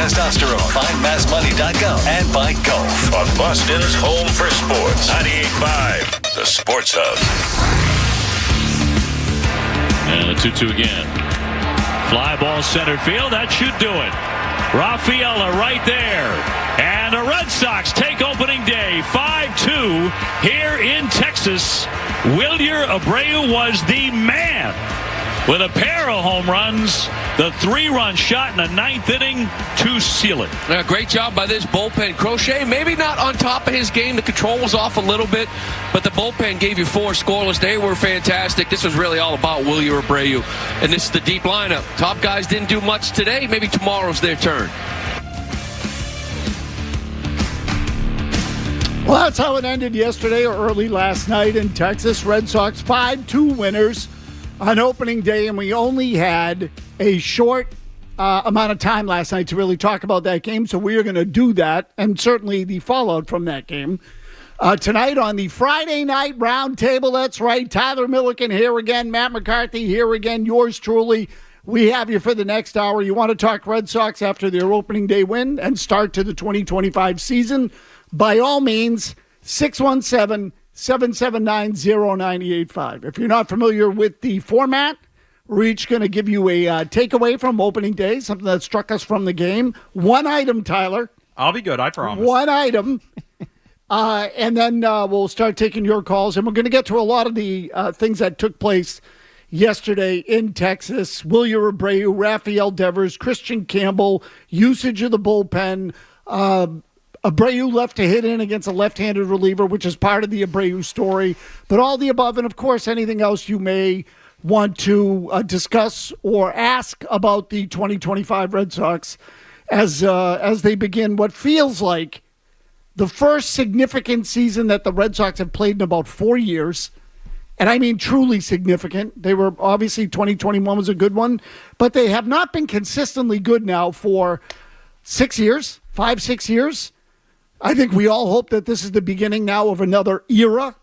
testosterone. Find massmoney.com and buy golf on Boston's home for sports. 98.5, the Sports Hub. And the 2-2 again. Fly ball center field. That should do it. Rafaela right there. And the Red Sox take opening day 5-2 here in Texas. Wilyer Abreu was the man with a pair of home runs. The 3-run shot in the ninth inning to seal it. Great job by this bullpen. Crochet, maybe not on top of his game. The control was off a little bit, but the bullpen gave you 4 scoreless. They were fantastic. This was really all about Wilyer Abreu. And this is the deep lineup. Top guys didn't do much today. Maybe tomorrow's their turn. Well, that's how it ended yesterday or early last night in Texas. Red Sox 5-2 winners on opening day, and we only had a short amount of time last night to really talk about that game, so we are going to do that, and certainly the fallout from that game. Tonight on the Friday night roundtable, that's right, Tyler Milliken here again, Matt McCarthy here again, yours truly. We have you for the next hour. You want to talk Red Sox after their opening day win and start to the 2025 season? By all means, 617-779-0985. If you're not familiar with the format, we're each going to give you a takeaway from opening day, something that struck us from the game. One item, Tyler. I'll be good, I promise. One item. And then we'll start taking your calls. And we're going to get to a lot of the things that took place yesterday in Texas. Wilyer Abreu, Rafael Devers, Christian Campbell, usage of the bullpen. Abreu left to hit in against a left-handed reliever, which is part of the Abreu story. But all the above, and of course anything else you may want to discuss or ask about the 2025 Red Sox as they begin what feels like the first significant season that the Red Sox have played in about 4 years. And I mean truly significant. They were obviously 2021 was a good one, but they have not been consistently good now for 6 years, 5-6 years. I think we all hope that this is the beginning now of another era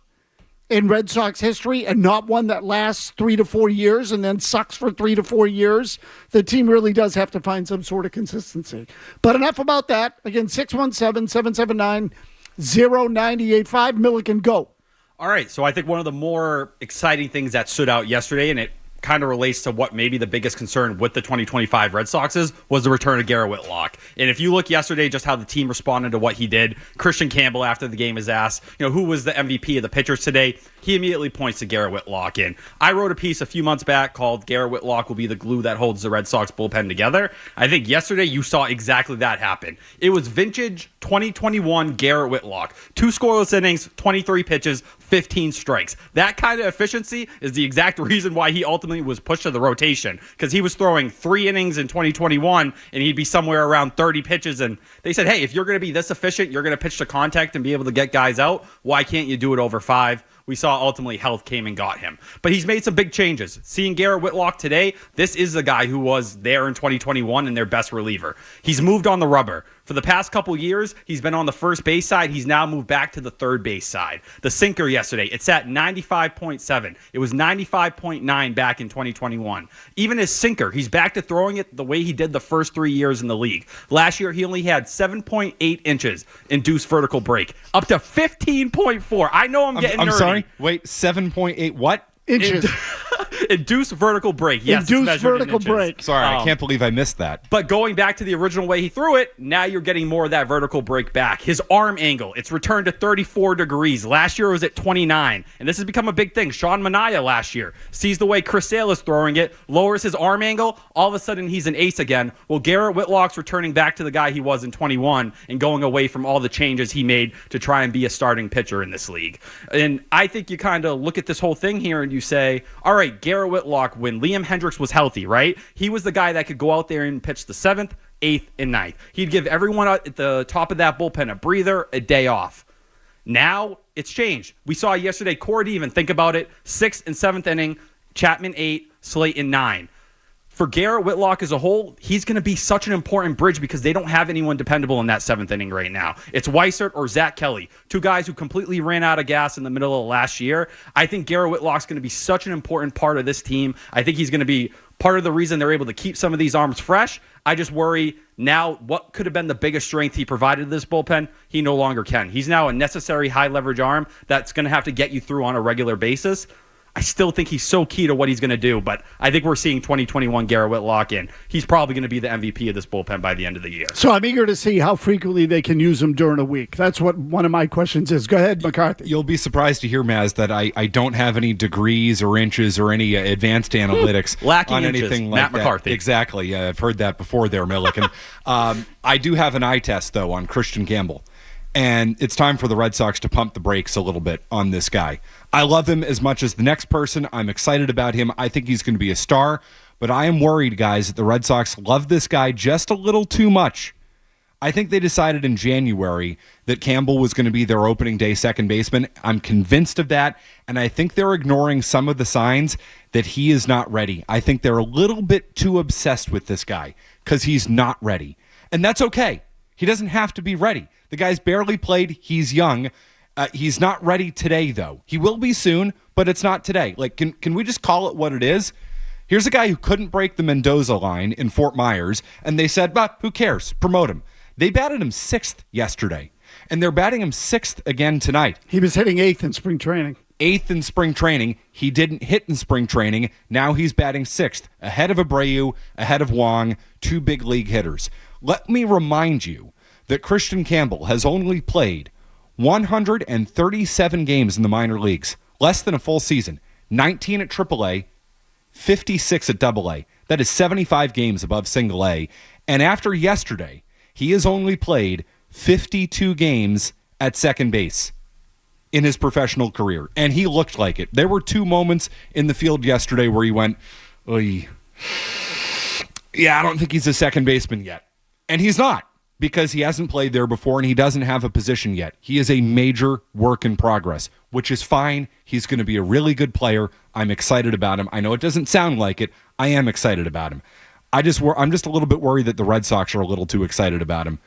in Red Sox history and not one that lasts 3 to 4 years and then sucks for 3 to 4 years. The team really does have to find some sort of consistency. But enough about that. Again, 617-779-0985. Milliken, go. All right, so I think one of the more exciting things that stood out yesterday, and it kind of relates to what maybe the biggest concern with the 2025 Red Sox is, was the return of Garrett Whitlock. And if you look yesterday, just how the team responded to what he did, Christian Campbell after the game is asked, who was the MVP of the pitchers today? He immediately points to Garrett Whitlock. And I wrote a piece a few months back called Garrett Whitlock will be the glue that holds the Red Sox bullpen together. I think yesterday you saw exactly that happen. It was vintage 2021 Garrett Whitlock. 2 scoreless innings, 23 pitches, 15 strikes. That kind of efficiency is the exact reason why he ultimately was pushed to the rotation, because he was throwing 3 innings in 2021 and he'd be somewhere around 30 pitches. And they said, hey, if you're going to be this efficient, you're going to pitch to contact and be able to get guys out, why can't you do it over 5? We saw ultimately health came and got him. But he's made some big changes. Seeing Garrett Whitlock today, this is the guy who was there in 2021 and their best reliever. He's moved on the rubber. For the past couple years, he's been on the first base side. He's now moved back to the third base side. The sinker yesterday, it's at 95.7. It was 95.9 back in 2021. Even his sinker, he's back to throwing it the way he did the first 3 years in the league. Last year, he only had 7.8 inches induced vertical break, up to 15.4. I know I'm getting nerdy. I'm sorry? Wait, 7.8 what? Inches. Induced vertical break. Yes, induced vertical break. Sorry, I can't believe I missed that. But going back to the original way he threw it, now you're getting more of that vertical break back. His arm angle, it's returned to 34 degrees. Last year it was at 29. And this has become a big thing. Sean Manaea last year sees the way Chris Sale is throwing it, lowers his arm angle. All of a sudden he's an ace again. Well, Garrett Whitlock's returning back to the guy he was in 21 and going away from all the changes he made to try and be a starting pitcher in this league. And I think you kind of look at this whole thing here and you say, all right, Garrett Whitlock, when Liam Hendricks was healthy, right? He was the guy that could go out there and pitch the 7th, 8th, and 9th. He'd give everyone at the top of that bullpen a breather, a day off. Now it's changed. We saw yesterday Corey even think about it, 6th and 7th inning, Chapman 8, Slayton 9. For Garrett Whitlock as a whole, he's going to be such an important bridge because they don't have anyone dependable in that 7th inning right now. It's Weissert or Zach Kelly, 2 guys who completely ran out of gas in the middle of last year. I think Garrett Whitlock's going to be such an important part of this team. I think he's going to be part of the reason they're able to keep some of these arms fresh. I just worry now what could have been the biggest strength he provided to this bullpen, he no longer can. He's now a necessary high leverage arm that's going to have to get you through on a regular basis. I still think he's so key to what he's going to do, but I think we're seeing 2021 Garrett Whitlock in. He's probably going to be the MVP of this bullpen by the end of the year. So I'm eager to see how frequently they can use him during a week. That's what one of my questions is. Go ahead, McCarthy. You'll be surprised to hear, Maz, that I don't have any degrees or inches or any advanced analytics Lacking on inches, anything like Matt that. McCarthy. Exactly. Yeah, I've heard that before there, Milliken. I do have an eye test, though, on Christian Campbell. And it's time for the Red Sox to pump the brakes a little bit on this guy. I love him as much as the next person. I'm excited about him. I think he's going to be a star. But I am worried, guys, that the Red Sox love this guy just a little too much. I think they decided in January that Campbell was going to be their opening day second baseman. I'm convinced of that. And I think they're ignoring some of the signs that he is not ready. I think they're a little bit too obsessed with this guy because he's not ready. And that's okay. He doesn't have to be ready. The guy's barely played. He's young. He's not ready today, though. He will be soon, but it's not today. Like, can we just call it what it is? Here's a guy who couldn't break the Mendoza line in Fort Myers, and they said, but who cares? Promote him. They batted him 6th yesterday, and they're batting him 6th again tonight. He was hitting 8th in spring training. 8th in spring training. He didn't hit in spring training. Now he's batting 6th, ahead of Abreu, ahead of Wong, two big league hitters. Let me remind you that Christian Campbell has only played 137 games in the minor leagues, less than a full season, 19 at AAA, 56 at AA. That is 75 games above single A. And after yesterday, he has only played 52 games at second base in his professional career. And he looked like it. There were 2 moments in the field yesterday where he went, oy. Yeah, I don't think he's a second baseman yet. And he's not, because he hasn't played there before and he doesn't have a position yet. He is a major work in progress, which is fine. He's going to be a really good player. I'm excited about him. I know it doesn't sound like it. I am excited about him. I'm just a little bit worried that the Red Sox are a little too excited about him.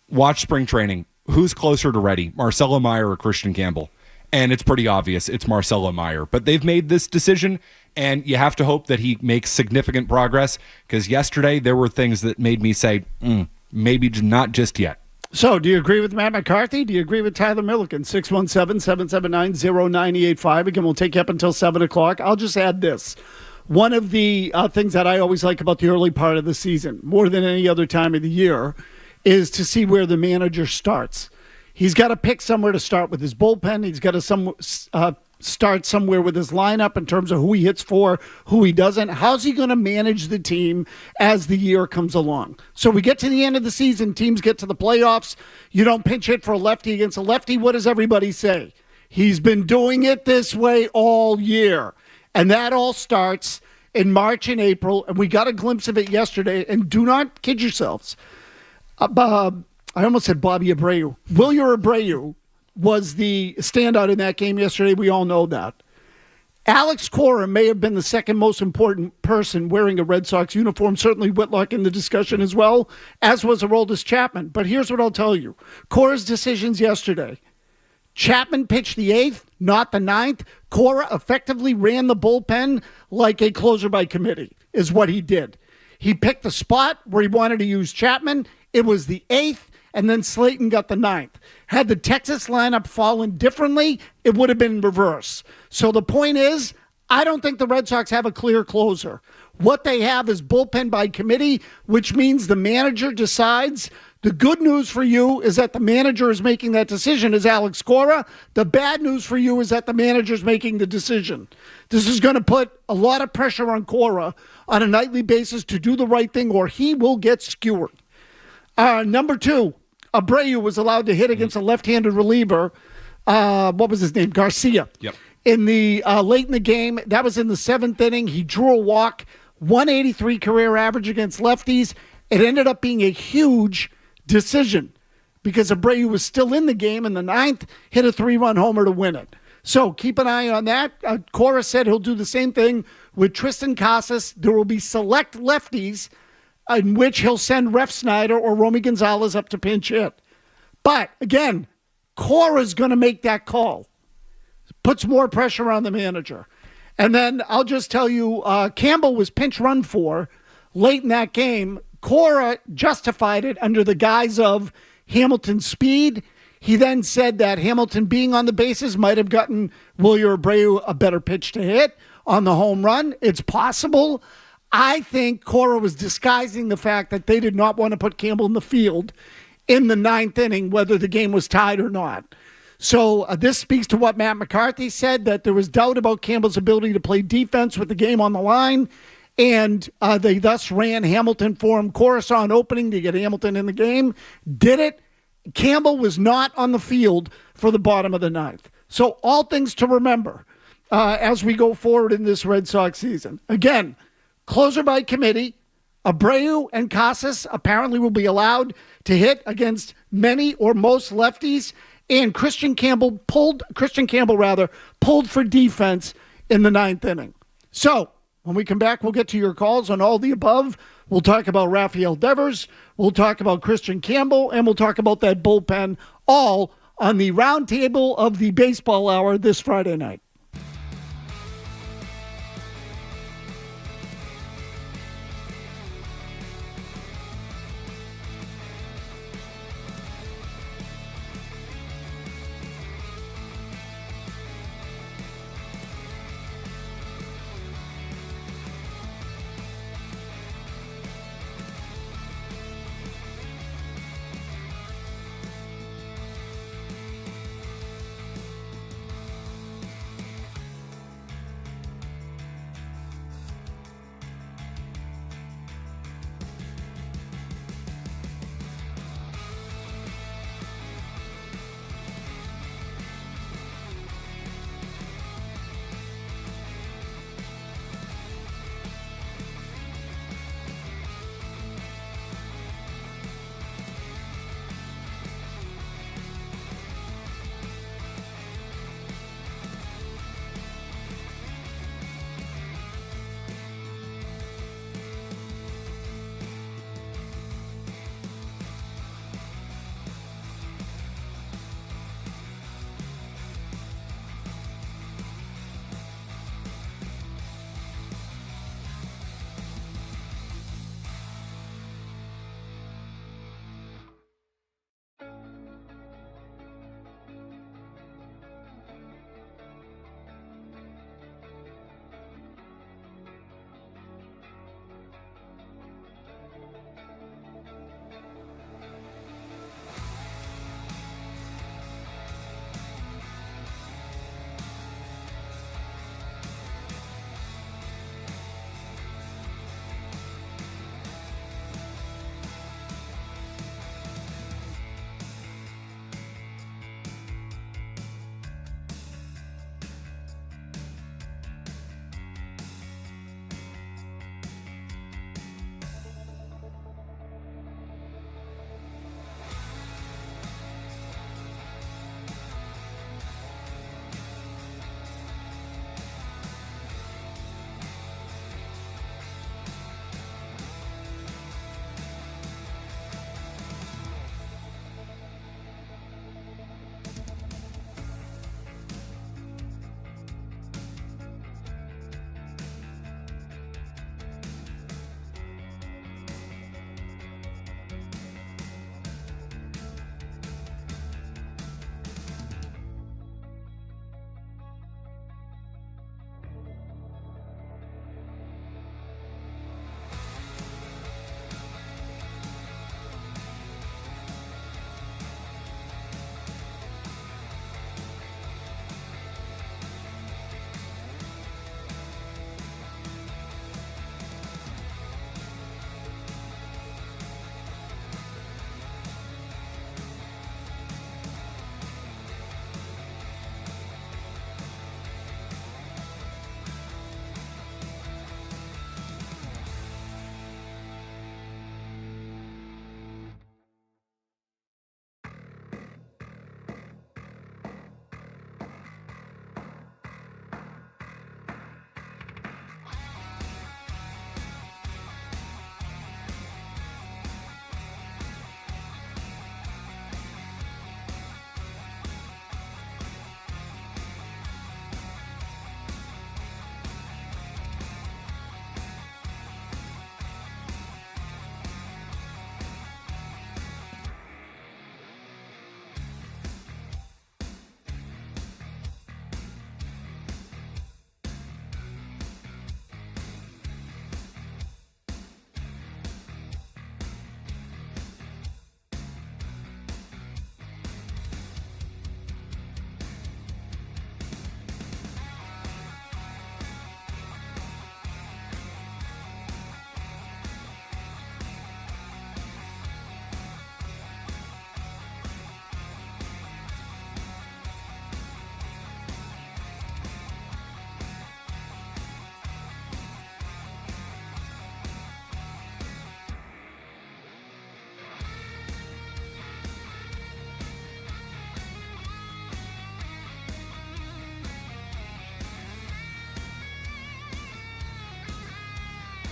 Watch spring training. Who's closer to ready, Marcelo Meyer or Christian Campbell? And it's pretty obvious it's Marcelo Meyer. But they've made this decision, and you have to hope that he makes significant progress, because yesterday there were things that made me say, maybe not just yet. So, do you agree with Matt McCarthy? Do you agree with Tyler Milliken? 617-779-0985. Again, we'll take you up until 7 o'clock. I'll just add this. One of the things that I always like about the early part of the season, more than any other time of the year, is to see where the manager starts. He's got to pick somewhere to start with his bullpen. He's got to start somewhere with his lineup in terms of who he hits for, who he doesn't. How's he going to manage the team as the year comes along? So we get to the end of the season, teams get to the playoffs. You don't pinch hit for a lefty against a lefty. What does everybody say? He's been doing it this way all year. And that all starts in March and April, and we got a glimpse of it yesterday. And do not kid yourselves. I almost said Bobby Abreu. Wilyer Abreu was the standout in that game yesterday. We all know that. Alex Cora may have been the second most important person wearing a Red Sox uniform. Certainly Whitlock in the discussion as well, as was Aroldis Chapman. But here's what I'll tell you. Cora's decisions yesterday. Chapman pitched the 8th, not the 9th. Cora effectively ran the bullpen like a closer by committee, is what he did. He picked the spot where he wanted to use Chapman. It was the 8th, and then Slayton got the 9th. Had the Texas lineup fallen differently, it would have been reverse. So the point is, I don't think the Red Sox have a clear closer. What they have is bullpen by committee, which means the manager decides. The good news for you is that the manager is making that decision, is Alex Cora. The bad news for you is that the manager is making the decision. This is going to put a lot of pressure on Cora on a nightly basis to do the right thing, or he will get skewered. Number 2, Abreu was allowed to hit against a left-handed reliever. What was his name? Garcia. Yep. In the late in the game, that was in the 7th inning. He drew a walk, 183 career average against lefties. It ended up being a huge decision because Abreu was still in the game in the 9th, hit a 3-run homer to win it. So keep an eye on that. Cora said he'll do the same thing with Tristan Casas. There will be select lefties in which he'll send Ref Snyder or Romy Gonzalez up to pinch hit. But, again, Cora's going to make that call. Puts more pressure on the manager. And then I'll just tell you, Campbell was pinch run for late in that game. Cora justified it under the guise of Hamilton's speed. He then said that Hamilton being on the bases might have gotten Wilyer Abreu a better pitch to hit on the home run. It's possible. I think Cora was disguising the fact that they did not want to put Campbell in the field in the ninth inning, whether the game was tied or not. So this speaks to what Matt McCarthy said, that there was doubt about Campbell's ability to play defense with the game on the line, and they thus ran Hamilton for him. Coruscant opening to get Hamilton in the game. Did it. Campbell was not on the field for the bottom of the ninth. So all things to remember as we go forward in this Red Sox season. Again, closer by committee. Abreu and Casas apparently will be allowed to hit against many or most lefties. And Christian Campbell pulled for defense in the ninth inning. So when we come back, we'll get to your calls on all the above. We'll talk about Rafael Devers. We'll talk about Christian Campbell, and we'll talk about that bullpen, all on the Roundtable of the Baseball Hour this Friday night.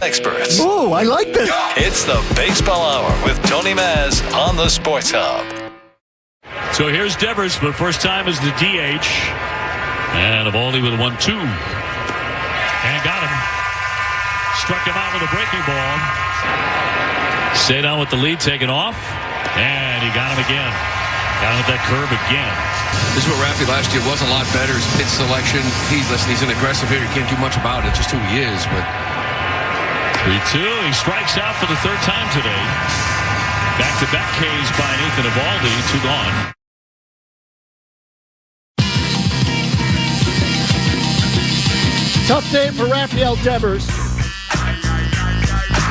experts. Oh, I like this. It's the Baseball Hour with Tony Maz on the Sports Hub. So here's Devers for the first time as the DH. And Eovaldi with a 1-2. And got him. Struck him out with a breaking ball. Stayed on with the lead taken off. And he got him again. Got him with that curve again. This is what Raffy last year was a lot better. His pitch selection. He's an aggressive hitter. You can't do much about it. Just who he is. But 3-2. He strikes out for the third time today. Back-to-back Ks by Nathan Eovaldi. 2 gone. Tough day for Rafael Devers.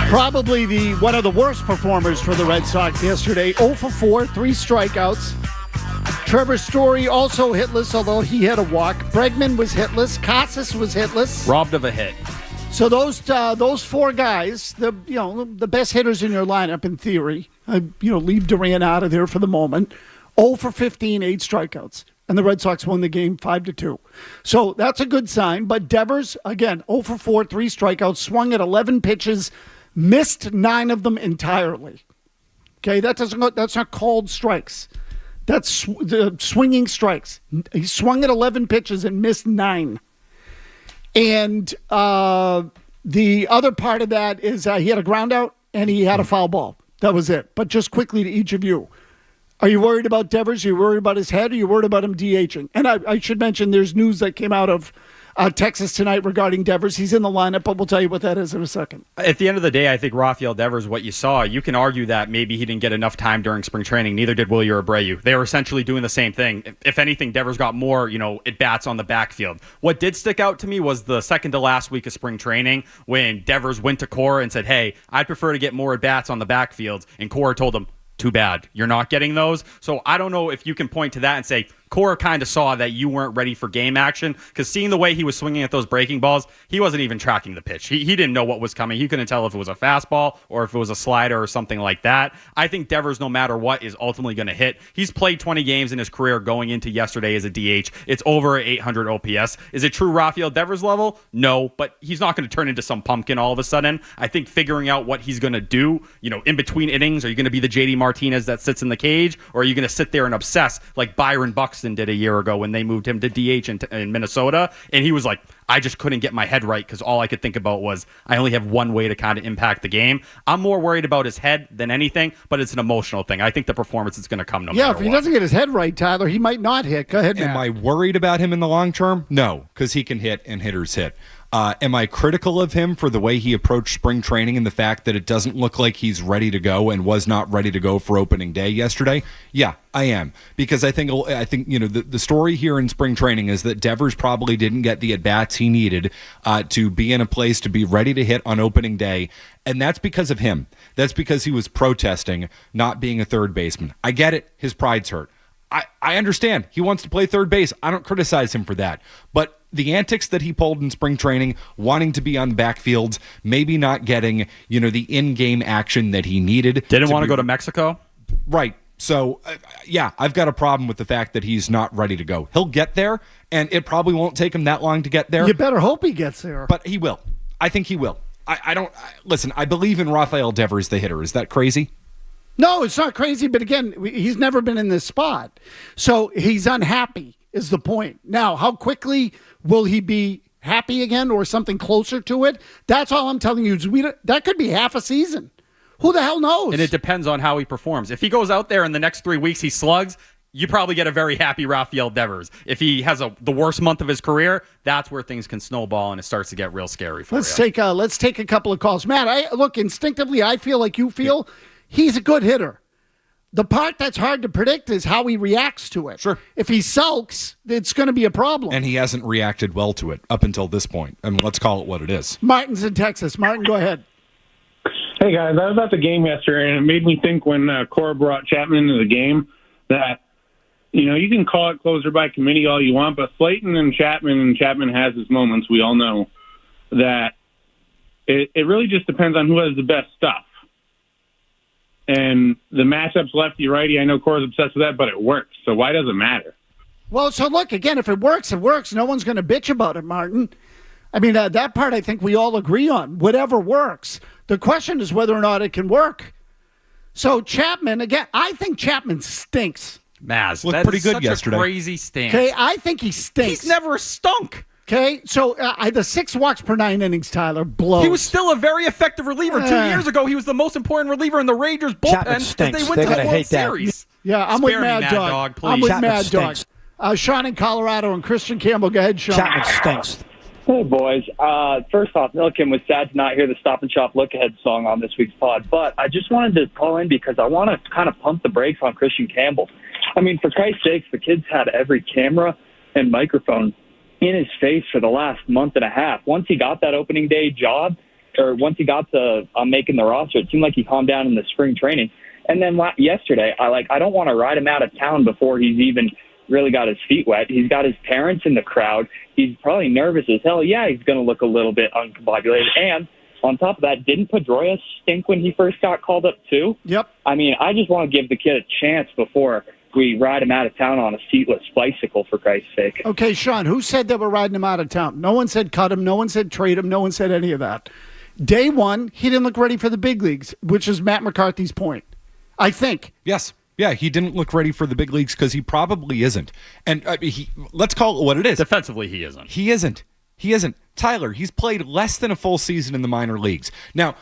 Probably one of the worst performers for the Red Sox yesterday. 0 for 4, 3 strikeouts. Trevor Story also hitless, although he had a walk. Bregman was hitless. Casas was hitless. Robbed of a hit. So those 4 guys, the best hitters in your lineup in theory, leave Durant out of there for the moment. 0 for 15, 8 strikeouts. And the Red Sox won the game 5-2. So that's a good sign. But Devers, again, 0 for 4, 3 strikeouts, swung at 11 pitches, missed 9 of them entirely. Okay, that's not called strikes. That's the swinging strikes. He swung at 11 pitches and missed 9. And the other part of that is he had a ground out and he had a foul ball. That was it. But just quickly to each of you. Are you worried about Devers? Are you worried about his head? Are you worried about him DHing? And I should mention there's news that came out of Texas tonight regarding Devers. He's in the lineup, but we'll tell you what that is in a second. At the end of the day, I think Rafael Devers, what you saw, you can argue that maybe he didn't get enough time during spring training. Neither did Wilyer Abreu. They were essentially doing the same thing. If anything, Devers got more, at-bats on the backfield. What did stick out to me was the second to last week of spring training when Devers went to Cora and said, hey, I'd prefer to get more at-bats on the backfield. And Cora told him, too bad. You're not getting those. So I don't know if you can point to that and say, Cora kind of saw that you weren't ready for game action, because seeing the way he was swinging at those breaking balls, he wasn't even tracking the pitch. He didn't know what was coming. He couldn't tell if it was a fastball or if it was a slider or something like that. I think Devers, no matter what, is ultimately going to hit. He's played 20 games in his career going into yesterday as a DH. It's over 800 OPS. Is it true Rafael Devers level? No, but he's not going to turn into some pumpkin all of a sudden. I think figuring out what he's going to do, in between innings, are you going to be the JD Martinez that sits in the cage, or are you going to sit there and obsess like Byron Buxton did a year ago when they moved him to DH in Minnesota? And he was like, I just couldn't get my head right because all I could think about was I only have one way to kind of impact the game. I'm more worried about his head than anything, but it's an emotional thing. I think the performance is going to come no matter what. Yeah, if he doesn't get his head right, Tyler, he might not hit. Go ahead, Matt. Am I worried about him in the long term? No, because he can hit and hitters hit. Am I critical of him for the way he approached spring training and the fact that it doesn't look like he's ready to go and was not ready to go for opening day yesterday? Yeah, I am, because I think the story here in spring training is that Devers probably didn't get the at-bats he needed to be in a place to be ready to hit on opening day, and that's because of him. That's because he was protesting not being a third baseman. I get it. His pride's hurt. I understand. He wants to play third base. I don't criticize him for that. But the antics that he pulled in spring training, wanting to be on backfields, maybe not getting, the in-game action that he needed. Didn't want to go to Mexico? Right. So, I've got a problem with the fact that he's not ready to go. He'll get there, and it probably won't take him that long to get there. You better hope he gets there. But he will. I think he will. Listen, I believe in Rafael Devers, the hitter. Is that crazy? No, it's not crazy, but again, he's never been in this spot. So he's unhappy is the point. Now, how quickly will he be happy again or something closer to it? That's all I'm telling you. That could be half a season. Who the hell knows? And it depends on how he performs. If he goes out there in the next 3 weeks, he slugs, you probably get a very happy Rafael Devers. If he has the worst month of his career, that's where things can snowball and it starts to get real scary for you. Let's take a couple of calls. Matt, instinctively, I feel like you feel he's a good hitter. The part that's hard to predict is how he reacts to it. Sure. If he sulks, it's going to be a problem. And he hasn't reacted well to it up until this point. I mean, let's call it what it is. Martin's in Texas. Martin, go ahead. Hey, guys, I was at the game yesterday, and it made me think when Cora brought Chapman into the game that, you can call it closer by committee all you want, but Slayton and Chapman has his moments. We all know that it really just depends on who has the best stuff. And the matchups lefty-righty, I know Cora's obsessed with that, but it works. So why does it matter? Well, so look, again, if it works, it works. No one's going to bitch about it, Martin. I mean, that part I think we all agree on. Whatever works. The question is whether or not it can work. So Chapman, again, I think Chapman stinks. Maz, looked that pretty is good such yesterday. A crazy stance. Okay, I think he stinks. He's never stunk. Okay, so the 6 walks per 9 innings, Tyler, blows. He was still a very effective reliever. 2 years ago, he was the most important reliever in the Rangers bullpen as they went to the World Series. Yeah, I'm Spare with me, Mad Dog. please. I'm with Chapman Mad Dog. stinks. Sean in Colorado and Christian Campbell. Go ahead, Sean. Chapman stinks. Hey, boys. First off, Milliken was sad to not hear the Stop and Shop Look Ahead song on this week's pod, but I just wanted to call in because I want to kind of pump the brakes on Christian Campbell. I mean, for Christ's sakes, the kid's had every camera and microphone in his face for the last month and a half. Once he got that opening day job, or once he got to making the roster, it seemed like he calmed down in the spring training. And then yesterday, I don't want to ride him out of town before he's even really got his feet wet. He's got his parents in the crowd. He's probably nervous as hell. Yeah, he's going to look a little bit uncombobulated. And on top of that, didn't Pedroia stink when he first got called up too? Yep. I mean, I just want to give the kid a chance before we ride him out of town on a seatless bicycle, for Christ's sake. Okay, Sean, who said that we're riding him out of town? No one said cut him. No one said trade him. No one said any of that. Day one, he didn't look ready for the big leagues, which is Matt McCarthy's point, I think. Yes. Yeah, he didn't look ready for the big leagues because he probably isn't. And let's call it what it is. Defensively, he isn't. He isn't. Tyler, he's played less than a full season in the minor leagues. Now,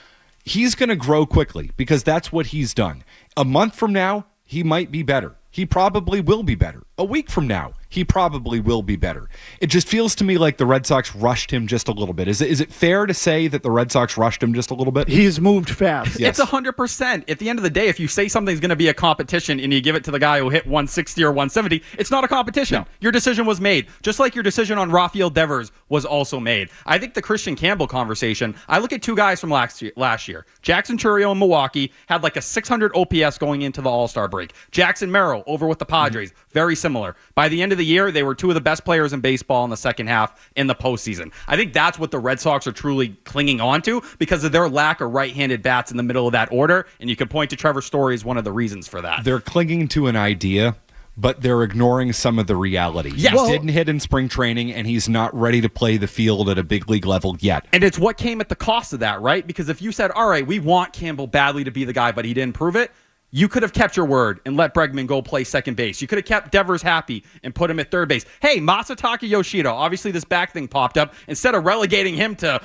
he's going to grow quickly because that's what he's done. A month from now, he might be better. He probably will be better. A week from now, he probably will be better. It just feels to me like the Red Sox rushed him just a little bit. Is it fair to say that the Red Sox rushed him just a little bit? He's moved fast. Yes. It's 100%. At the end of the day, if you say something's going to be a competition and you give it to the guy who hit 160 or 170, it's not a competition. No. Your decision was made. Just like your decision on Rafael Devers was also made. I think the Christian Campbell conversation, I look at 2 guys from last year. Jackson Chourio in Milwaukee had like a 600 OPS going into the All-Star break. Jackson Merrill over with the Padres, very similar. By the end of the year, they were 2 of the best players in baseball in the second half in the postseason. I think that's what the Red Sox are truly clinging on to because of their lack of right-handed bats in the middle of that order, and you can point to Trevor Story as one of the reasons for that. They're clinging to an idea, but they're ignoring some of the reality. Yes. He didn't hit in spring training, and he's not ready to play the field at a big league level yet. And it's what came at the cost of that, right? Because if you said, all right, we want Campbell badly to be the guy, but he didn't prove it, you could have kept your word and let Bregman go play second base. You could have kept Devers happy and put him at third base. Hey, Masataka Yoshida, obviously this back thing popped up. Instead of relegating him to,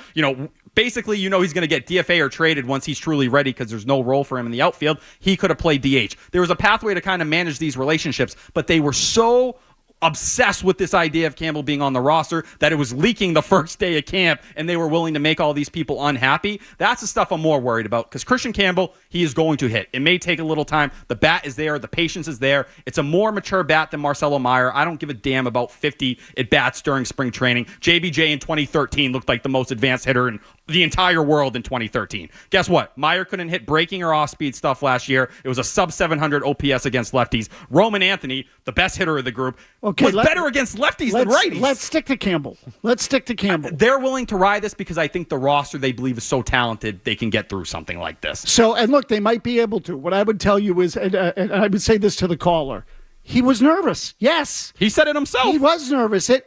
basically, he's going to get DFA or traded once he's truly ready because there's no role for him in the outfield. He could have played DH. There was a pathway to kind of manage these relationships, but they were so obsessed with this idea of Campbell being on the roster that it was leaking the first day of camp and they were willing to make all these people unhappy. That's the stuff I'm more worried about because Christian Campbell, he is going to hit. It may take a little time. The bat is there. The patience is there. It's a more mature bat than Marcelo Meyer. I don't give a damn about 50 at-bats during spring training. JBJ in 2013 looked like the most advanced hitter in the entire world in 2013. Guess what? Meyer couldn't hit breaking or off-speed stuff last year. It was a sub-700 OPS against lefties. Roman Anthony, the best hitter of the group, was better against lefties than righties. Let's stick to Campbell. They're willing to ride this because I think the roster they believe is so talented they can get through something like this. So, and look, they might be able to. What I would tell you is, and I would say this to the caller, he was nervous. Yes. He said it himself. He was nervous, it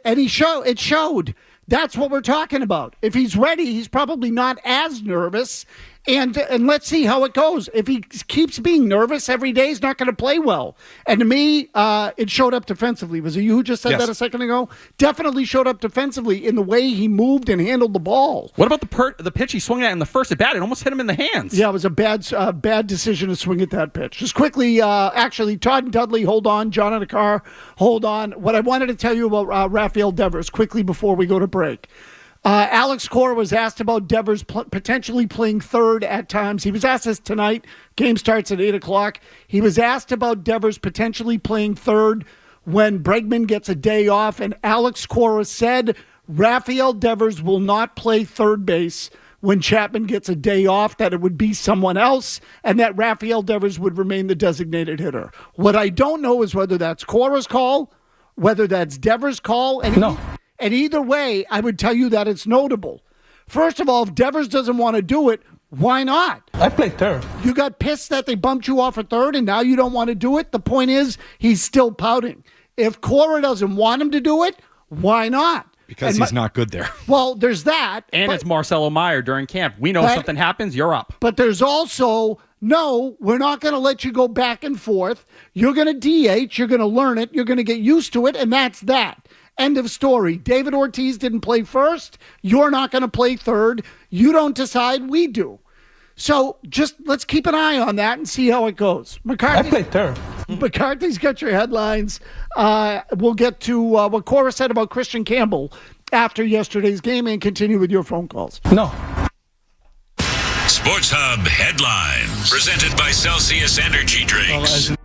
showed. That's what we're talking about. If he's ready, he's probably not as nervous. And let's see how it goes. If he keeps being nervous every day, he's not going to play well. And to me, it showed up defensively. Was it you who just said that a second ago? Definitely showed up defensively in the way he moved and handled the ball. What about the pitch he swung at in the first at bat? It almost hit him in the hands. Yeah, it was a bad decision to swing at that pitch. Just quickly, actually, Todd and Dudley, hold on. John in the car, hold on. What I wanted to tell you about Rafael Devers quickly before we go to break. Alex Cora was asked about Devers potentially playing third at times. He was asked this tonight. Game starts at 8 o'clock. He was asked about Devers potentially playing third when Bregman gets a day off, and Alex Cora said Rafael Devers will not play third base when Chapman gets a day off, that it would be someone else, and that Rafael Devers would remain the designated hitter. What I don't know is whether that's Cora's call, whether that's Devers' call, and either way, I would tell you that it's notable. First of all, if Devers doesn't want to do it, why not? I played third. You got pissed that they bumped you off at third, and now you don't want to do it? The point is, he's still pouting. If Cora doesn't want him to do it, why not? Because he's not good there. Well, there's that. And it's Marcelo Meyer during camp. We know if something happens, you're up. But there's also, no, we're not going to let you go back and forth. You're going to DH. You're going to learn it. You're going to get used to it. And that's that. End of story. David Ortiz didn't play first. You're not going to play third. You don't decide. We do. So just let's keep an eye on that and see how it goes. McCarthy, I played third. McCarthy's got your headlines. We'll get to what Cora said about Christian Campbell after yesterday's game and continue with your phone calls. No. Sports Hub headlines presented by Celsius Energy Drinks.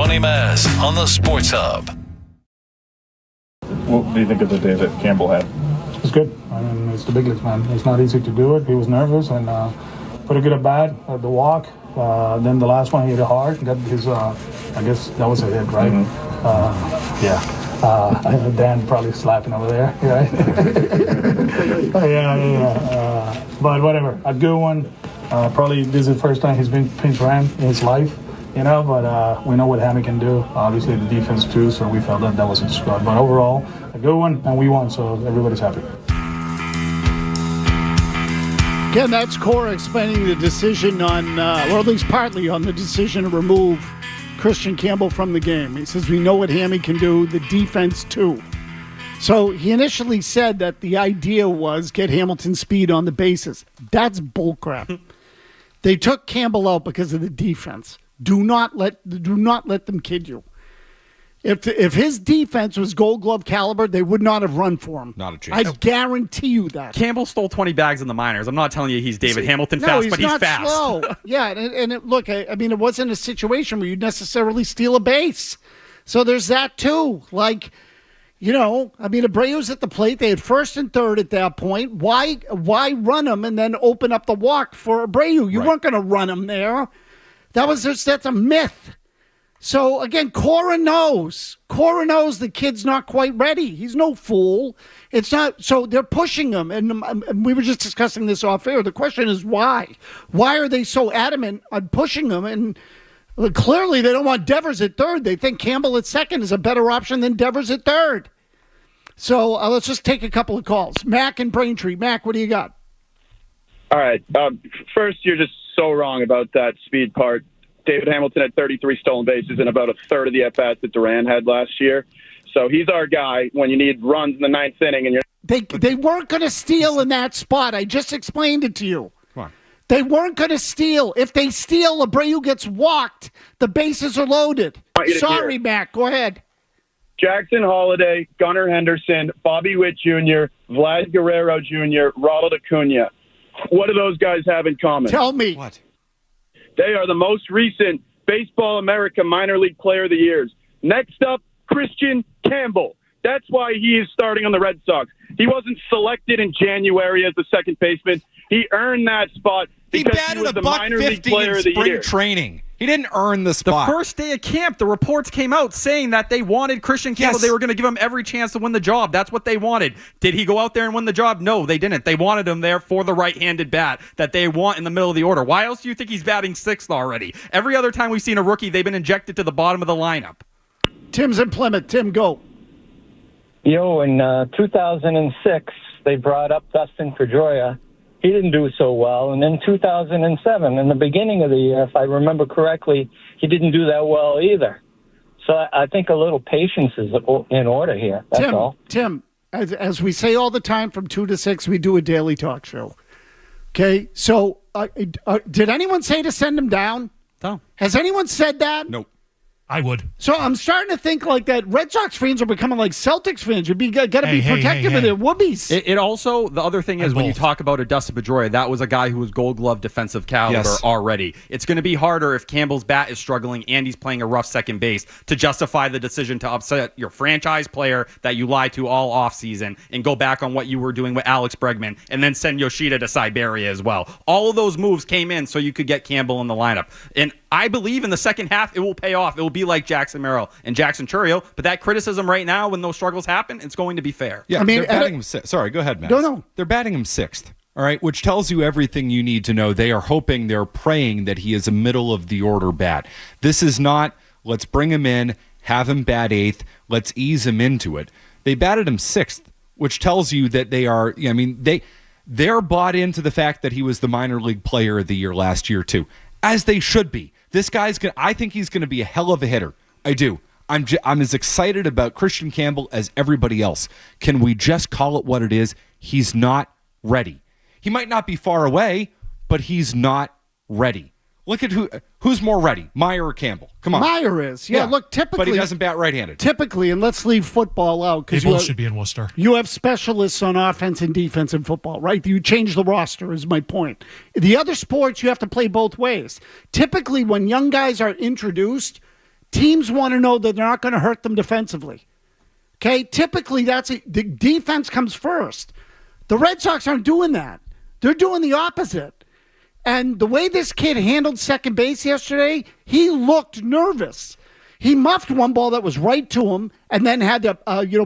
Tony Maz on the Sports Hub. What do you think of the day that Campbell had? It's good. I mean, it's the big leagues, man. It's not easy to do it. He was nervous and pretty good at bat at the walk. Then the last one he hit it hard. Got his, I guess that was a hit, right? Mm-hmm. Dan probably slapping over there, right? yeah. But whatever, a good one. Probably this is the first time he's been pinch ran in his life, but we know what Hammy can do. Obviously the defense too, so we felt that was a squad. But overall, a good one, and we won, so everybody's happy. Again, that's Cora explaining the decision on, or at least partly on the decision to remove Christian Campbell from the game. He says, we know what Hammy can do, the defense too. So he initially said that the idea was get Hamilton's speed on the bases. That's bullcrap. They took Campbell out because of the defense. Do not let them kid you. If his defense was Gold Glove caliber, they would not have run for him. Not a chance. I guarantee you that. Campbell stole 20 bags in the minors. I'm not telling you he's David Hamilton fast, but he's fast. Slow. Yeah, look, I mean, it wasn't a situation where you'd necessarily steal a base. So there's that too. Like, Abreu's at the plate. They had first and third at that point. Why run him and then open up the walk for Abreu? You weren't going to run him there. That's a myth. So, again, Cora knows. Cora knows the kid's not quite ready. He's no fool. It's not. So they're pushing him. And we were just discussing this off air. The question is why? Why are they so adamant on pushing him? And clearly they don't want Devers at third. They think Campbell at second is a better option than Devers at third. So let's just take a couple of calls. Mac and Braintree. Mac, what do you got? All right. First, you're just so wrong about that speed part. David Hamilton had 33 stolen bases and about a third of the at-bats that Duran had last year. So he's our guy when you need runs in the ninth inning. And They weren't going to steal in that spot. I just explained it to you. Come on. They weren't going to steal. If they steal, Abreu gets walked. The bases are loaded. Sorry, Mac. Go ahead. Jackson Holliday, Gunnar Henderson, Bobby Witt Jr., Vlad Guerrero Jr., Ronald Acuna. What do those guys have in common? Tell me. What? They are the most recent Baseball America minor league player of the years. Next up, Christian Campbell. That's why he is starting on the Red Sox. He wasn't selected in January as the second baseman. He earned that spot because he was the minor league player of the year. Training. He didn't earn the spot. The first day of camp, the reports came out saying that they wanted Christian Campbell. Yes. They were going to give him every chance to win the job. That's what they wanted. Did he go out there and win the job? No, they didn't. They wanted him there for the right-handed bat that they want in the middle of the order. Why else do you think he's batting sixth already? Every other time we've seen a rookie, they've been injected to the bottom of the lineup. Tim's in Plymouth. Tim, go. In 2006, they brought up Dustin Pedroia. He didn't do so well. And then 2007, in the beginning of the year, if I remember correctly, he didn't do that well either. So I think a little patience is in order here. That's all. Tim, as we say all the time, from 2 to 6, we do a daily talk show. Okay? So did anyone say to send him down? No. Has anyone said that? Nope. I would. So I'm starting to think like that Red Sox fans are becoming like Celtics fans. You've got to be protective of their whoobies. It also, the other thing is when you talk about a Dustin Pedroia, that was a guy who was Gold Glove defensive caliber already. It's going to be harder if Campbell's bat is struggling and he's playing a rough second base to justify the decision to upset your franchise player that you lied to all offseason and go back on what you were doing with Alex Bregman and then send Yoshida to Siberia as well. All of those moves came in so you could get Campbell in the lineup. And I believe in the second half it will pay off. It will be like Jackson Merrill and Jackson Churio. But that criticism right now, when those struggles happen, it's going to be fair. Yeah, they're batting him sixth. Sorry, go ahead, Matt. No. They're batting him sixth. All right, which tells you everything you need to know. They are hoping, they're praying that he is a middle of the order bat. This is not, let's bring him in, have him bat eighth, let's ease him into it. They batted him sixth, which tells you that they are, they're bought into the fact that he was the minor league player of the year last year too, as they should be. This guy's I think he's going to be a hell of a hitter. I do. I'm as excited about Christian Campbell as everybody else. Can we just call it what it is? He's not ready. He might not be far away, but he's not ready. Look at who's more ready, Meyer or Campbell? Come on. Meyer is. Yeah, look, typically. But he doesn't bat right-handed. Typically, and let's leave football out. They both should be in Worcester. You have specialists on offense and defense in football, right? You change the roster is my point. The other sports, you have to play both ways. Typically, when young guys are introduced, teams want to know that they're not going to hurt them defensively. Okay? Typically, the defense comes first. The Red Sox aren't doing that. They're doing the opposite. And the way this kid handled second base yesterday, he looked nervous. He muffed one ball that was right to him and then had to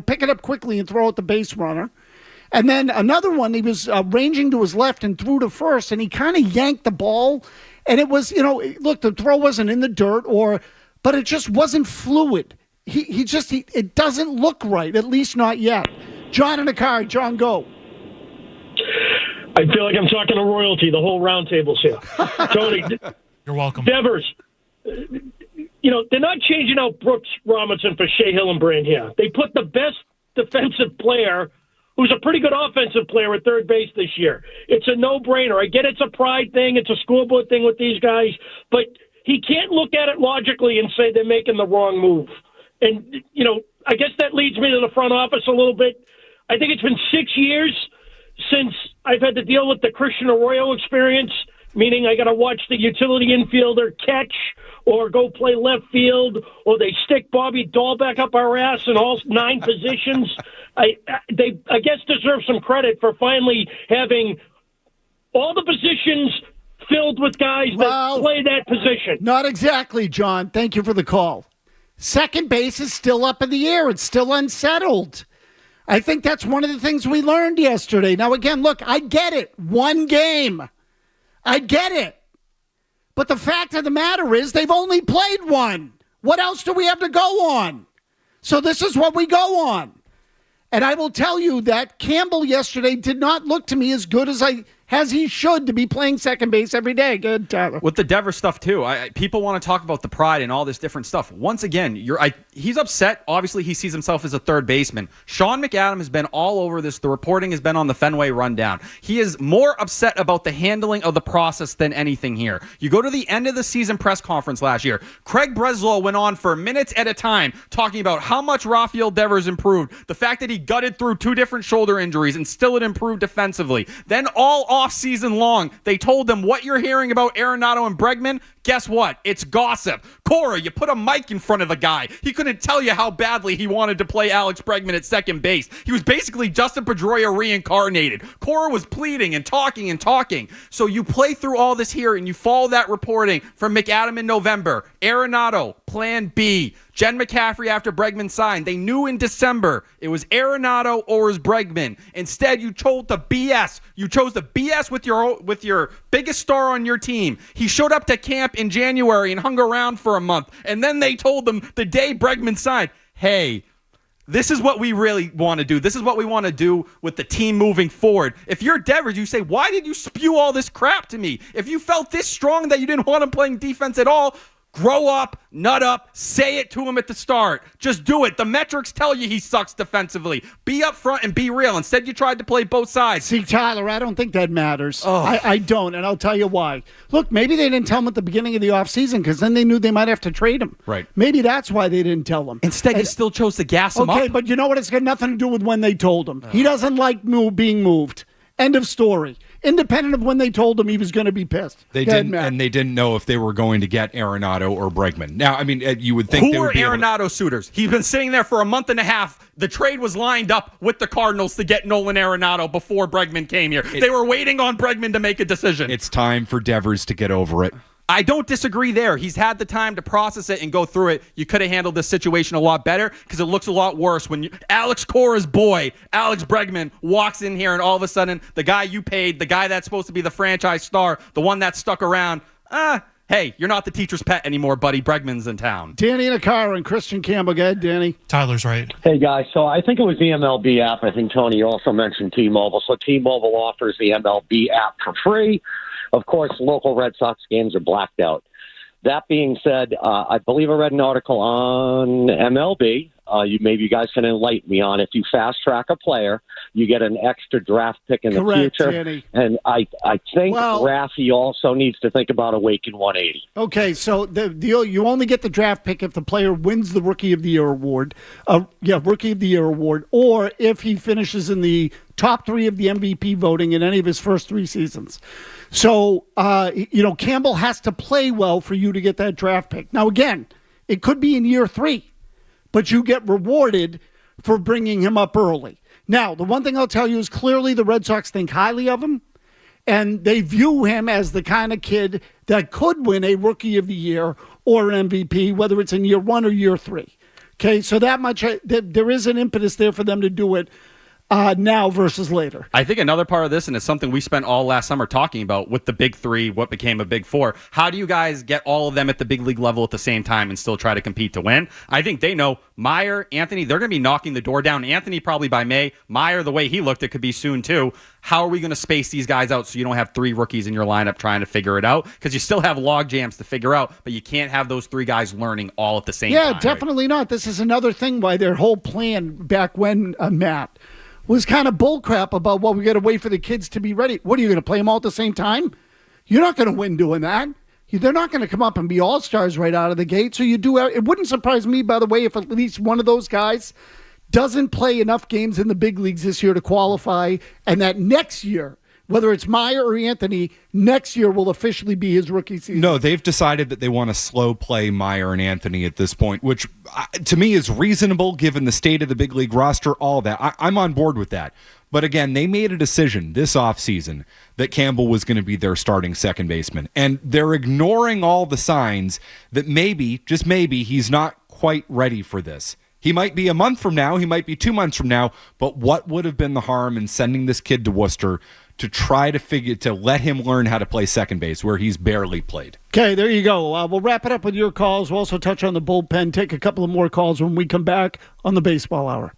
pick it up quickly and throw it the base runner. And then another one, he was ranging to his left and threw to first, and he kind of yanked the ball. And it was, look, the throw wasn't in the dirt, but it just wasn't fluid. It doesn't look right, at least not yet. John in the car. John, go. I feel like I'm talking to royalty. The whole roundtable's here. Tony. You're welcome. Devers. They're not changing out Brooks Robinson for Shea Hillenbrand here. They put the best defensive player, who's a pretty good offensive player, at third base this year. It's a no-brainer. I get it's a pride thing. It's a scoreboard thing with these guys. But he can't look at it logically and say they're making the wrong move. And, I guess that leads me to the front office a little bit. I think it's been 6 years since I've had to deal with the Christian Arroyo experience, meaning I got to watch the utility infielder catch or go play left field, or they stick Bobby Dahlbeck up our ass in all 9 positions. They guess deserve some credit for finally having all the positions filled with guys that play that position. Not exactly, John. Thank you for the call. Second base is still up in the air. It's still unsettled. I think that's one of the things we learned yesterday. Now, again, look, I get it. One game. I get it. But the fact of the matter is they've only played one. What else do we have to go on? So this is what we go on. And I will tell you that Campbell yesterday did not look to me as good as he should to be playing second base every day. Good, Tyler. With the Devers stuff, too, people want to talk about the pride and all this different stuff. Once again, he's upset. Obviously, he sees himself as a third baseman. Sean McAdam has been all over this. The reporting has been on the Fenway Rundown. He is more upset about the handling of the process than anything here. You go to the end of the season press conference last year. Craig Breslow went on for minutes at a time talking about how much Rafael Devers improved, the fact that he gutted through 2 different shoulder injuries and still had improved defensively. Then all off season long, they told them what you're hearing about Arenado and Bregman. Guess what? It's gossip. Cora, you put a mic in front of the guy. He couldn't tell you how badly he wanted to play Alex Bregman at second base. He was basically Justin Pedroia reincarnated. Cora was pleading and talking and talking. So you play through all this here and you follow that reporting from McAdam in November. Arenado, plan B. Jen McCaffrey after Bregman signed. They knew in December it was Arenado or it was Bregman. Instead, you chose the BS. You chose the BS with your biggest star on your team. He showed up to camp in January and hung around for a month. And then they told them the day Bregman signed, hey, this is what we really want to do. This is what we want to do with the team moving forward. If you're Devers, you say, why did you spew all this crap to me? If you felt this strong that you didn't want him playing defense at all, grow up, nut up, say it to him at the start. Just do it. The metrics tell you he sucks defensively. Be up front and be real. Instead, you tried to play both sides. See, Tyler, I don't think that matters. I don't, and I'll tell you why. Look, maybe they didn't tell him at the beginning of the offseason because then they knew they might have to trade him. Right. Maybe that's why they didn't tell him. Instead, you still chose to gas him up. Okay, but you know what? It's got nothing to do with when they told him. He doesn't like being moved. End of story. Independent of when they told him he was going to be pissed. They didn't know if they were going to get Arenado or Bregman. Now, I mean, you would think who were Arenado suitors? He's been sitting there for a month and a half. The trade was lined up with the Cardinals to get Nolan Arenado before Bregman came here. They were waiting on Bregman to make a decision. It's time for Devers to get over it. I don't disagree there. He's had the time to process it and go through it. You could have handled this situation a lot better because it looks a lot worse when Alex Cora's boy, Alex Bregman, walks in here and all of a sudden the guy you paid, the guy that's supposed to be the franchise star, the one that stuck around, hey, you're not the teacher's pet anymore, buddy. Bregman's in town. Danny in a car and Christian Campbell. Go ahead, Danny. Tyler's right. Hey, guys. So I think it was the MLB app. I think, Tony, you also mentioned T-Mobile. So T-Mobile offers the MLB app for free. Of course, local Red Sox games are blacked out. That being said, I believe I read an article on MLB. Maybe you guys can enlighten me on. If you fast track a player, you get an extra draft pick in the future. Danny. And I think Raffy also needs to think about Awaken 180. Okay, so the deal, you only get the draft pick if the player wins the Rookie of the Year award. Rookie of the Year award, or if he finishes in the top 3 of the MVP voting in any of his first 3 seasons. So, Campbell has to play well for you to get that draft pick. Now, again, It could be in year 3, but you get rewarded for bringing him up early. Now, the one thing I'll tell you is clearly the Red Sox think highly of him, and they view him as the kind of kid that could win a Rookie of the Year or an MVP, whether it's in year 1 or year 3. Okay, so that much, there is an impetus there for them to do it now versus later. I think another part of this, and it's something we spent all last summer talking about with the big 3, what became a big 4. How do you guys get all of them at the big league level at the same time and still try to compete to win? I think they know Meyer, Anthony, they're going to be knocking the door down. Anthony probably by May. Meyer, the way he looked, it could be soon too. How are we going to space these guys out so you don't have 3 rookies in your lineup trying to figure it out? Because you still have log jams to figure out, but you can't have those 3 guys learning all at the same time. Yeah, definitely not. This is another thing why their whole plan back when, Matt, was kind of bullcrap about, well, we got to wait for the kids to be ready. What, are you going to play them all at the same time? You're not going to win doing that. They're not going to come up and be all-stars right out of the gate. So you do. It wouldn't surprise me, by the way, if at least one of those guys doesn't play enough games in the big leagues this year to qualify, and that next year, whether it's Meyer or Anthony, next year will officially be his rookie season. No, they've decided that they want to slow play Meyer and Anthony at this point, which to me is reasonable given the state of the big league roster, all that. I'm on board with that. But again, they made a decision this offseason that Campbell was going to be their starting second baseman. And they're ignoring all the signs that maybe, just maybe, he's not quite ready for this. He might be a month from now, he might be 2 months from now, but what would have been the harm in sending this kid to Worcester to try to let him learn how to play second base where he's barely played? Okay, there you go. We'll wrap it up with your calls. We'll also touch on the bullpen, take a couple of more calls when we come back on the Baseball Hour.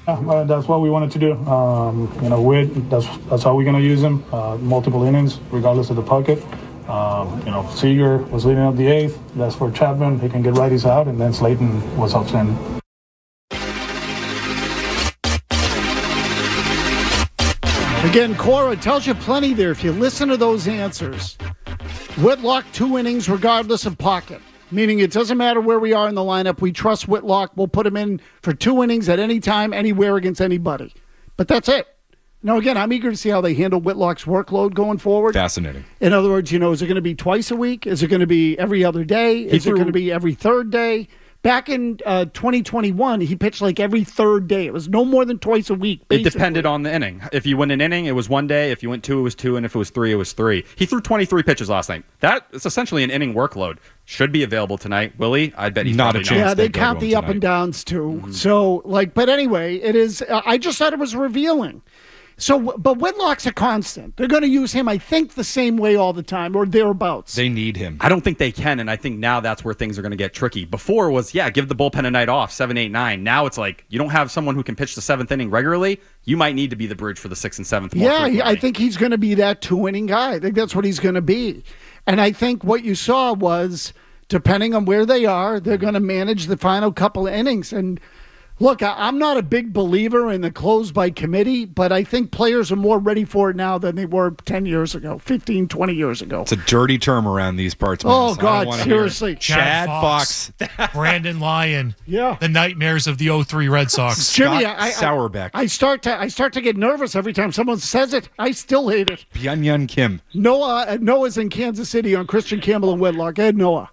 That's what we wanted to do. That's how we're going to use him. Multiple innings, regardless of the pocket. Seager was leading up the eighth. That's for Chapman. He can get righties out, and then Slayton was outstanding. Again, Cora tells you plenty there if you listen to those answers. Whitlock, 2 innings regardless of pocket, meaning it doesn't matter where we are in the lineup. We trust Whitlock. We'll put him in for 2 innings at any time, anywhere against anybody. But that's it. Now, again, I'm eager to see how they handle Whitlock's workload going forward. Fascinating. In other words, is it going to be twice a week? Is it going to be every other day? Is it going to be every third day? Back in 2021, he pitched like every third day. It was no more than twice a week, basically. It depended on the inning. If you win an inning, it was 1 day. If you went 2, it was 2. And if it was 3, it was 3. He threw 23 pitches last night. That is essentially an inning workload. Should be available tonight. Willie, I bet he's not a chance. Yeah, they count the up and downs too. Mm-hmm. So, but anyway, it is. I just thought it was revealing. So, but Whitlock's a constant. They're going to use him, I think, the same way all the time, or thereabouts. They need him. I don't think they can, and I think now that's where things are going to get tricky. Before was, give the bullpen a night off, 7, 8, 9. Now it's like, you don't have someone who can pitch the 7th inning regularly. You might need to be the bridge for the 6th and 7th. I think he's going to be that 2-inning guy. I think that's what he's going to be. And I think what you saw was, depending on where they are, they're going to manage the final couple of innings. And look, I'm not a big believer in the close by committee, but I think players are more ready for it now than they were 10 years ago, 15, 20 years ago. It's a dirty term around these parts. Oh, God, seriously. Chad Fox. Brandon Lyon. Yeah. The nightmares of the 03 Red Sox. Jimmy, Sauerbeck. I start to get nervous every time someone says it. I still hate it. Byung-Hyun Kim. Noah's in Kansas City on Christian Campbell and Whitlock. Go ahead, Noah.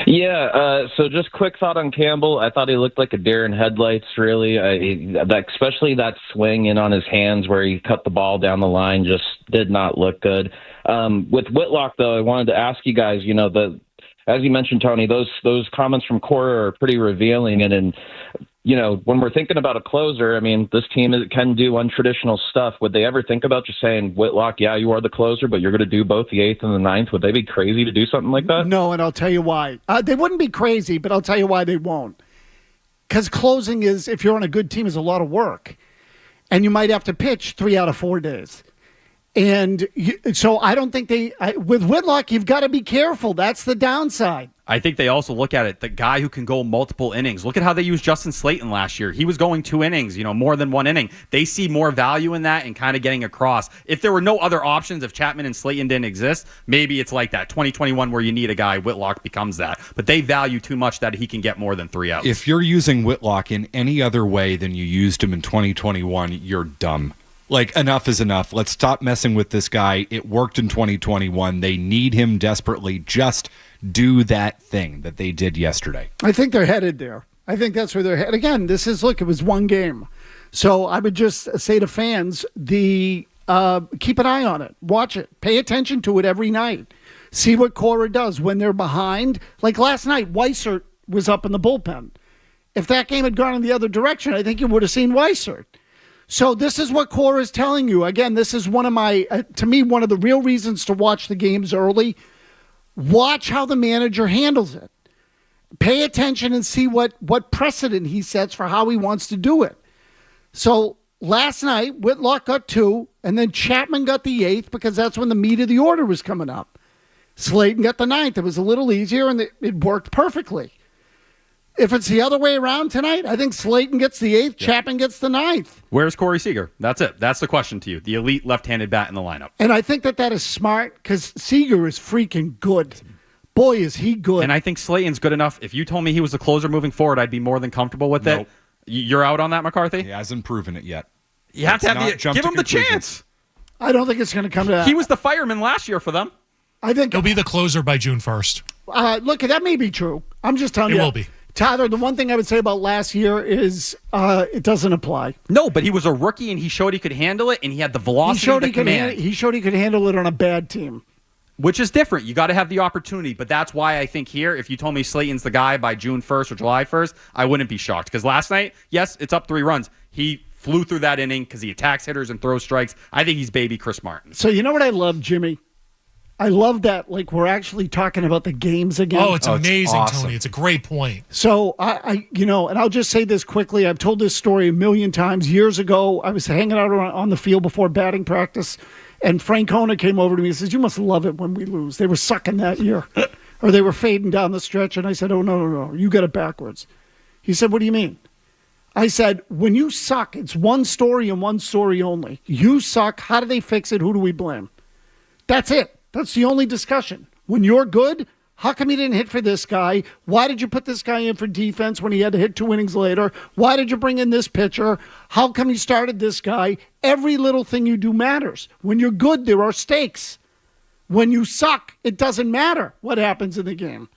Yeah, so just quick thought on Campbell. I thought he looked like a deer in headlights, really. Especially that swing in on his hands where he cut the ball down the line just did not look good. With Whitlock, though, I wanted to ask you guys, as you mentioned, Tony, those comments from Cora are pretty revealing. And when we're thinking about a closer, I mean, this team can do untraditional stuff. Would they ever think about just saying, Whitlock, yeah, you are the closer, but you're going to do both the 8th and the 9th? Would they be crazy to do something like that? No, and I'll tell you why. They wouldn't be crazy, but I'll tell you why they won't. Because closing is, if you're on a good team, is a lot of work. And you might have to pitch 3 out of 4 days. And so I don't think with Whitlock, you've got to be careful. That's the downside. I think they also look at it, the guy who can go multiple innings. Look at how they used Justin Slayton last year. He was going 2 innings, more than 1 inning. They see more value in that and kind of getting across. If there were no other options, if Chapman and Slayton didn't exist, maybe it's like that 2021 where you need a guy, Whitlock becomes that. But they value too much that he can get more than 3 outs. If you're using Whitlock in any other way than you used him in 2021, you're dumb. Like, enough is enough. Let's stop messing with this guy. It worked in 2021. They need him desperately. Just do that thing that they did yesterday. I think they're headed there. I think that's where they're headed. Again, it was 1 game. So I would just say to fans, keep an eye on it. Watch it. Pay attention to it every night. See what Cora does when they're behind. Like last night, Weissert was up in the bullpen. If that game had gone in the other direction, I think you would have seen Weissert. So this is what Cora is telling you. Again, this is one of one of the real reasons to watch the games early. Watch how the manager handles it. Pay attention and see what precedent he sets for how he wants to do it. So last night, Whitlock got 2, and then Chapman got the 8th because that's when the meat of the order was coming up. Slayton got the 9th. It was a little easier, and it worked perfectly. If it's the other way around tonight, I think Slayton gets the 8th, Chapman gets the 9th. Where's Corey Seager? That's it. That's the question to you. The elite left-handed bat in the lineup. And I think that is smart because Seager is freaking good. Boy, is he good. And I think Slayton's good enough. If you told me he was the closer moving forward, I'd be more than comfortable with it. You're out on that, McCarthy? He hasn't proven it yet. You have to give him the chance. I don't think it's going to come to that. He was the fireman last year for them. I think he'll be the closer by June 1st. Look, that may be true. I'm just telling you. It will be. Tyler, the one thing I would say about last year is it doesn't apply. No, but he was a rookie and he showed he could handle it and he had the velocity, the command. He showed he could handle it on a bad team. Which is different. You got to have the opportunity. But that's why I think here, if you told me Slayton's the guy by June 1st or July 1st, I wouldn't be shocked. Because last night, yes, it's up 3 runs. He flew through that inning because he attacks hitters and throws strikes. I think he's baby Chris Martin. So you know what I love, Jimmy? I love that. Like, we're actually talking about the games again. Oh, it's amazing, awesome. Tony. It's a great point. So I, and I'll just say this quickly. I've told this story a million times. Years ago, I was hanging out on the field before batting practice, and Francona came over to me and says, "You must love it when we lose." They were sucking that year, or they were fading down the stretch. And I said, "Oh, no, you got it backwards." He said, "What do you mean?" I said, "When you suck, it's one story and one story only. You suck. How do they fix it? Who do we blame? That's it. That's the only discussion. When you're good, how come you didn't hit for this guy? Why did you put this guy in for defense when he had to hit 2 innings later? Why did you bring in this pitcher? How come you started this guy?" Every little thing you do matters. When you're good, there are stakes. When you suck, it doesn't matter what happens in the game.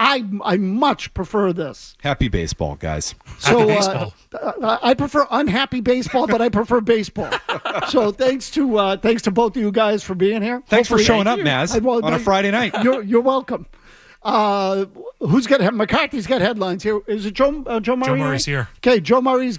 I much prefer this. Happy baseball, guys. So I prefer unhappy baseball, but I prefer baseball. So thanks to both of you guys for being here. Thanks for showing up, Naz, on a Friday night. You're welcome. Who's got McCarthy's got headlines here? Is it Joe Murray? Joe Murray's here. Okay, Joe Murray's